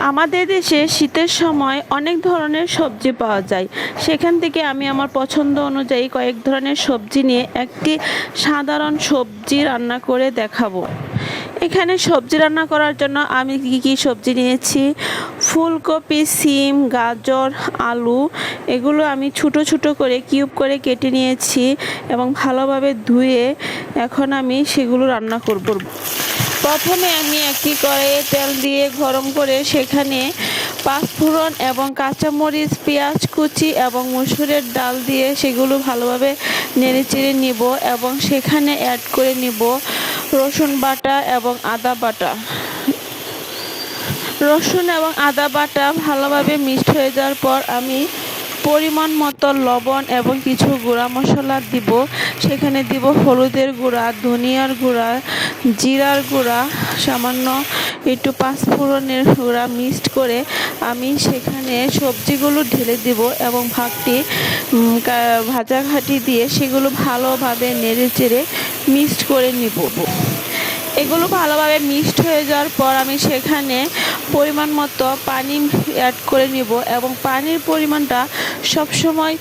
আমাদের দেশে শীতের সময় অনেক ধরনের সবজি পাওয়া যায়। সেখান থেকে আমি আমার পছন্দ অনুযায়ী কয়েক ধরনের সবজি নিয়ে একটি সাধারণ সবজি রান্না করে দেখাবো। এখানে সবজি রান্না করার জন্য আমি কি সবজি নিয়েছি: ফুলকপি, সিম, গাজর, আলু। এগুলো আমি ছোট ছোট করে কিউব করে কেটে নিয়েছি এবং ভালোভাবে ধুয়ে এখন আমি সেগুলো রান্না করব। প্রথমে আমি একটি কড়াইয়ে তেল দিয়ে গরম করে সেখানে পাঁচফোড়ন এবং কাঁচামরিচ, পেঁয়াজ কুচি এবং মসুরের ডাল দিয়ে সেগুলো ভালোভাবে নেড়েচেড়ে নিব এবং সেখানে অ্যাড করে নিব রসুন বাটা এবং আদা বাটা। রসুন এবং আদা বাটা ভালোভাবে মিক্সড হয়ে যাওয়ার পর আমি পরিমাণ মতো লবণ এবং কিছু গুঁড়া মশলা দিব। সেখানে দিব হলুদের গুঁড়া, ধনিয়ার গুঁড়া, জিরার গুঁড়া, সামান্য একটু পাঁচফোড়নের গুঁড়া মিক্সড করে আমি সেখানে সবজিগুলো ঢেলে দিব এবং ভাজা ঘাঁটি দিয়ে সেগুলো ভালোভাবে নেড়েচেড়ে মিক্সড করে নিব। এগুলো ভালোভাবে মিক্সড হয়ে যাওয়ার পর আমি সেখানে পরিমাণ মতো পানি অ্যাড করে নিব এবং পানির পরিমাণটা সবসময়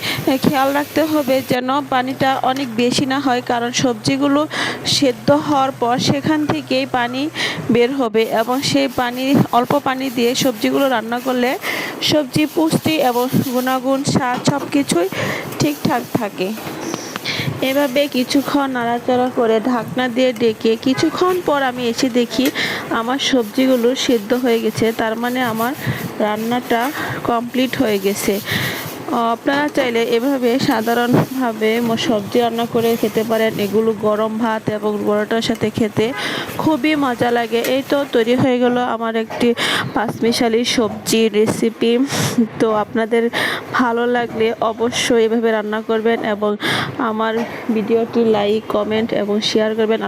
খেয়াল রাখতে হবে যেন পানিটা অনেক বেশি না হয়, কারণ সবজিগুলো সেদ্ধ হওয়ার পর সেখান থেকেই পানি বের হবে এবং সেই অল্প পানি দিয়ে সবজিগুলো রান্না করলে সবজি পুষ্টি এবং গুণাগুণ, স্বাদ সব কিছুই ঠিকঠাক থাকে। এভাবে কিছুক্ষণ নাড়াচাড়া করে ঢাকনা দিয়ে ডেকে কিছুক্ষণ পর আমি এসে দেখি আমার সবজিগুলো সেদ্ধ হয়ে গেছে, তার মানে আমার রান্নাটা কমপ্লিট হয়ে গেছে। আপনারা চাইলে এভাবে সাধারণভাবে সবজি রান্না করে খেতে পারেন। এগুলো গরম ভাত এবং পরোটার সাথে খেতে খুবই মজা লাগে। এই তো তৈরি হয়ে গেল আমার একটি পাঁচমিশালি সবজি রেসিপি। তো আপনাদের ভালো লাগলে অবশ্যই এভাবে রান্না করবেন এবং আমার ভিডিওটি লাইক, কমেন্ট এবং শেয়ার করবেন।